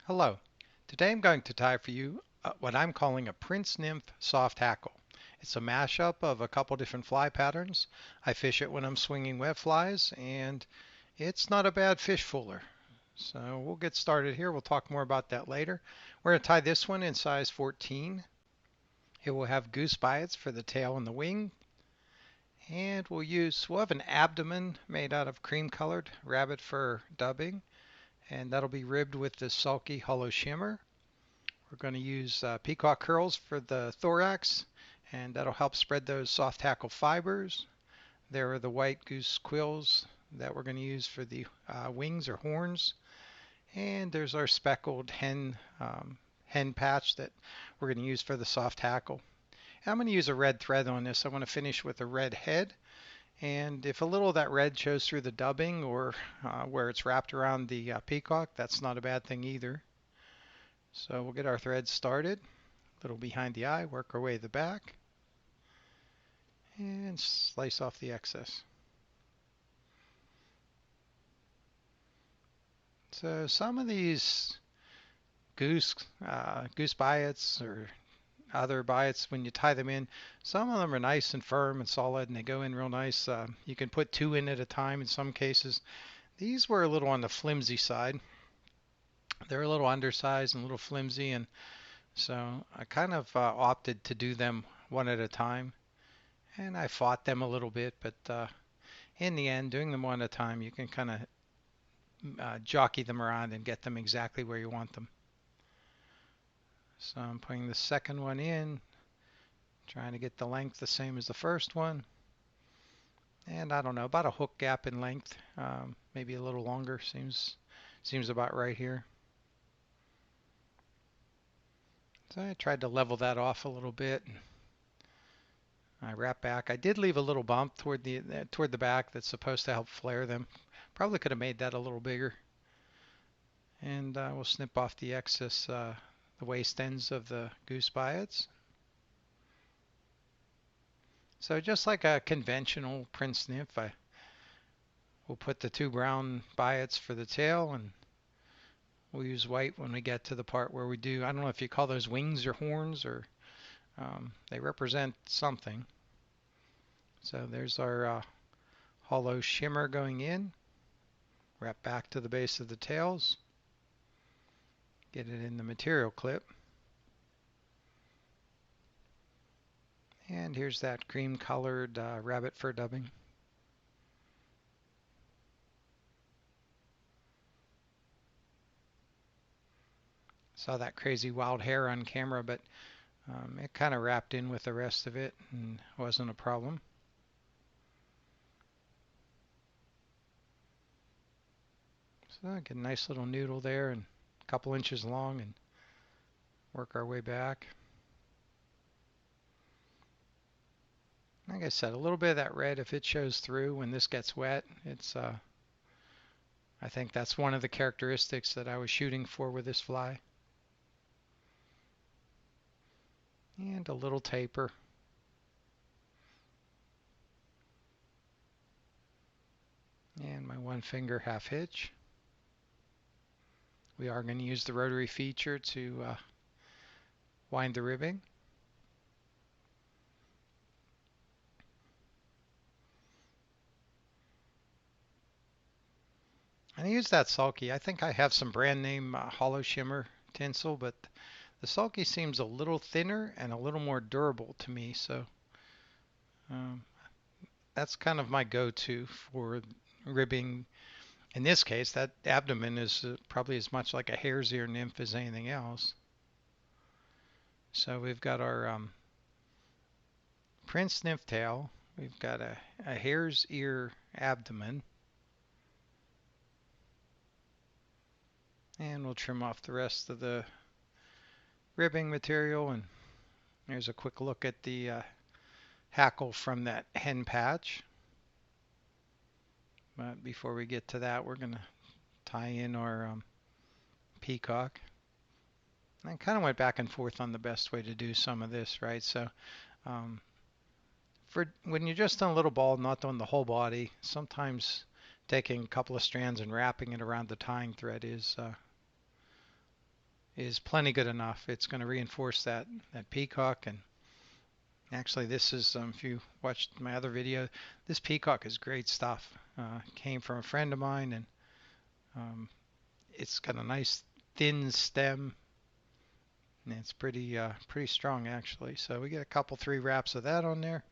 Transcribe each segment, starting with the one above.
Hello. Today I'm going to tie for you what I'm calling a Prince Nymph soft hackle. It's a mashup of a couple different fly patterns. I fish it when I'm swinging wet flies, and it's not a bad fish fooler. So we'll get started here. We'll talk more about that later. We're going to tie this one in size 14. It will have goose biots for the tail and the wing. And we'll have an abdomen made out of cream colored rabbit fur dubbing. And that'll be ribbed with the Sulky Holoshimmer. We're going to use Peacock curls for the thorax, and that'll help spread those soft hackle fibers. There are the white goose quills that we're going to use for the wings or horns. And there's our speckled hen patch that we're going to use for the soft hackle. And I'm going to use a red thread on this. I want to finish with a red head. And if a little of that red shows through the dubbing or where it's wrapped around the peacock, that's not a bad thing either. So we'll get our threads started, a little behind the eye, work our way to the back, and slice off the excess. So some of these goose biots or other biots, when you tie them in, some of them are nice and firm and solid, and they go in real nice. You can put two in at a time in some cases. These were a little on the flimsy side. They're a little undersized and a little flimsy, and so I kind of opted to do them one at a time. And I fought them a little bit, but in the end, doing them one at a time, you can kind of jockey them around and get them exactly where you want them. So I'm putting the second one in, trying to get the length the same as the first one. And I don't know, about a hook gap in length, maybe a little longer, seems about right here. So I tried to level that off a little bit. I wrap back. I did leave a little bump toward the back that's supposed to help flare them. Probably could have made that a little bigger. And we'll snip off the excess, the waist ends of the goose biots. So just like a conventional Prince Nymph, we'll put the two brown biots for the tail, and we'll use white when we get to the part where we do, I don't know if you call those wings or horns, or they represent something. So there's our hollow shimmer going in. Wrap back to the base of the tails. Get it in the material clip. And here's that cream colored rabbit fur dubbing. Saw that crazy wild hare on camera, but it kind of wrapped in with the rest of it and wasn't a problem. So get a nice little noodle there and a couple inches long, and work our way back. Like I said, a little bit of that red, if it shows through when this gets wet, it's I think that's one of the characteristics that I was shooting for with this fly. And a little taper. And my one finger half hitch. We are going to use the rotary feature to wind the ribbing. And I use that Sulky. I think I have some brand name Holoshimmer tinsel, but the Sulky seems a little thinner and a little more durable to me, so that's kind of my go-to for ribbing. In this case, that abdomen is probably as much like a hare's ear nymph as anything else. So we've got our Prince Nymph tail. We've got a hare's ear abdomen. And we'll trim off the rest of the ribbing material. And there's a quick look at the hackle from that hen patch. But before we get to that, we're going to tie in our peacock. I kind of went back and forth on the best way to do some of this, right? So for when you're just on a little ball, not on the whole body, sometimes taking a couple of strands and wrapping it around the tying thread is is plenty good enough. It's going to reinforce that peacock. And actually, this is if you watched my other video, this peacock is great stuff. Came from a friend of mine, and it's got a nice thin stem, and it's pretty strong actually. So we get a couple 3 wraps of that on there.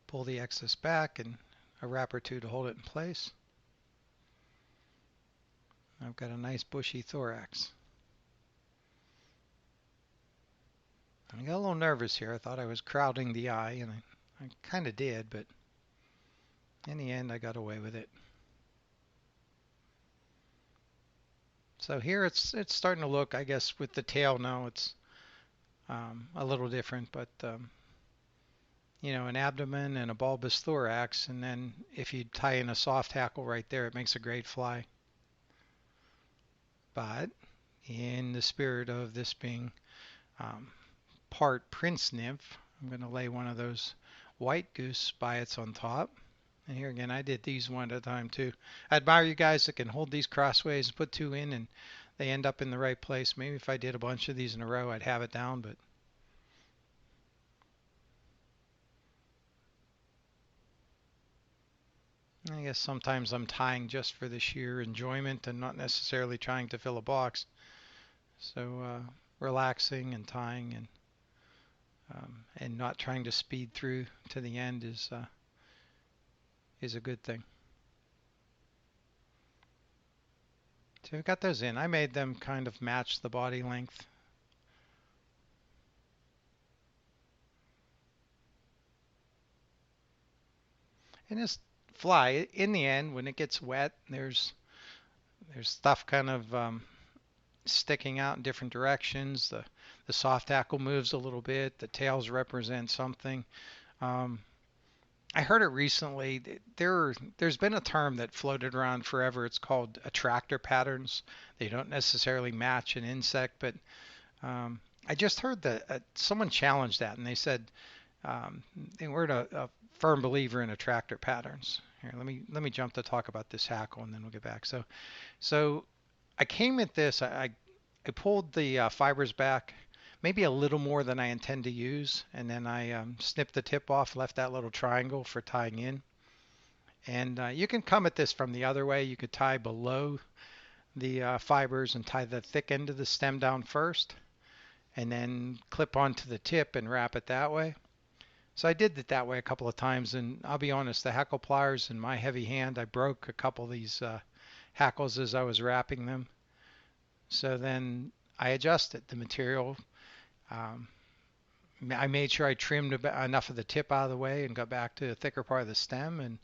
Pull the excess back and a wrap or 2 to hold it in place. I've got a nice bushy thorax. I got a little nervous here. I thought I was crowding the eye, and I kind of did, but in the end I got away with it. So here it's starting to look, I guess, with the tail now it's a little different, but you know, an abdomen and a bulbous thorax, and then if you tie in a soft hackle right there, it makes a great fly. But in the spirit of this being part prince nymph, I'm going to lay one of those white goose biots on top. And here again, I did these one at a time too. I admire you guys that can hold these crossways and put 2 in and they end up in the right place. Maybe if I did a bunch of these in a row, I'd have it down, but I guess sometimes I'm tying just for the sheer enjoyment and not necessarily trying to fill a box. So relaxing and tying and not trying to speed through to the end is a good thing. So we've got those in. I made them kind of match the body length. And this fly, in the end, when it gets wet, there's stuff kind of sticking out in different directions. The soft hackle moves a little bit. The tails represent something. I heard it recently. There's been a term that floated around forever. It's called attractor patterns. They don't necessarily match an insect, but I just heard that someone challenged that, and they said they weren't a firm believer in attractor patterns. Here, let me jump to talk about this hackle, and then we'll get back. So I came at this. I pulled the fibers back, maybe a little more than I intend to use, and then I snipped the tip off, left that little triangle for tying in. And you can come at this from the other way. You could tie below the fibers and tie the thick end of the stem down first, and then clip onto the tip and wrap it that way. So I did it that way a couple of times, and I'll be honest, the hackle pliers in my heavy hand, I broke a couple of these hackles as I was wrapping them. So then I adjusted the material. I made sure I trimmed enough of the tip out of the way and got back to the thicker part of the stem, and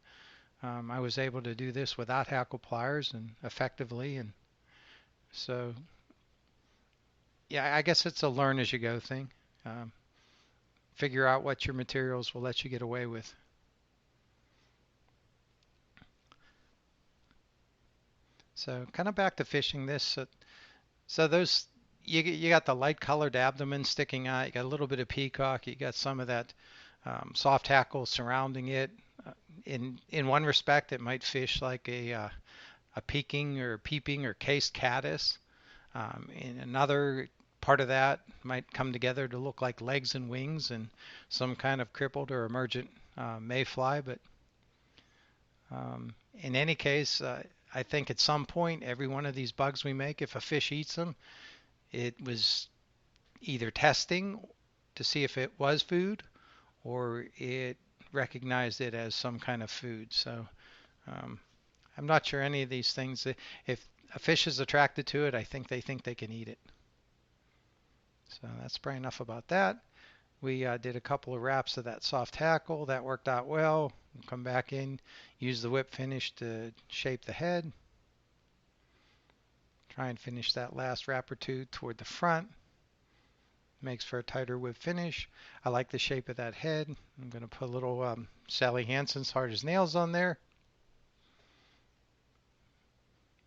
I was able to do this without hackle pliers and effectively. And so, yeah, I guess it's a learn as you go thing. Figure out what your materials will let you get away with. So kind of back to fishing this. So those you got the light colored abdomen sticking out. You got a little bit of peacock. You got some of that soft hackle surrounding it. In one respect, it might fish like a peeping or cased caddis. In another part of that might come together to look like legs and wings and some kind of crippled or emergent mayfly. But in any case, I think at some point, every one of these bugs we make, if a fish eats them, it was either testing to see if it was food or it recognized it as some kind of food. So I'm not sure any of these things. If a fish is attracted to it, I think they can eat it. So that's probably enough about that. We did a couple of wraps of that soft hackle. That worked out well. We'll come back in, use the whip finish to shape the head. Try and finish that last wrap or 2 toward the front. Makes for a tighter whip finish. I like the shape of that head. I'm going to put a little Sally Hansen's Hard as Nails on there.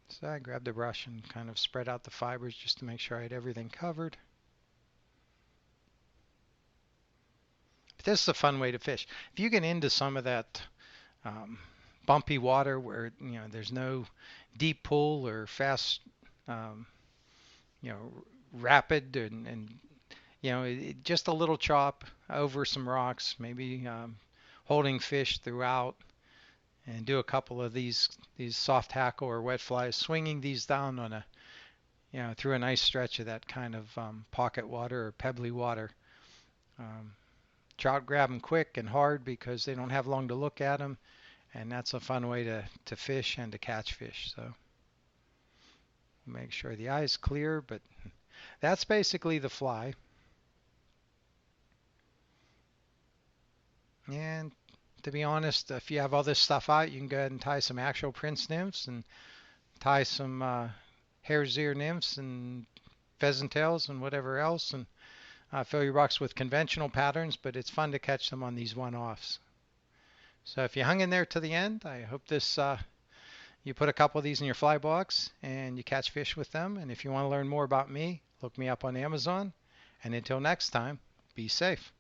So I grabbed the brush and kind of spread out the fibers just to make sure I had everything covered. But this is a fun way to fish. If you get into some of that bumpy water where there's no deep pull or fast you know, rapid and just a little chop over some rocks, maybe holding fish throughout, and do a couple of these soft hackle or wet flies, swinging these down on a through a nice stretch of that kind of pocket water or pebbly water. Um, Trout grab them quick and hard because they don't have long to look at them, and that's a fun way to fish and to catch fish. So make sure the eye's clear, but that's basically the fly. And to be honest, if you have all this stuff out, you can go ahead and tie some actual prince nymphs and tie some hare's ear nymphs and pheasant tails and whatever else, and fill your box with conventional patterns, but it's fun to catch them on these one-offs. So if you hung in there to the end, I hope this you put a couple of these in your fly box and you catch fish with them. And if you want to learn more about me, look me up on Amazon. And until next time, be safe.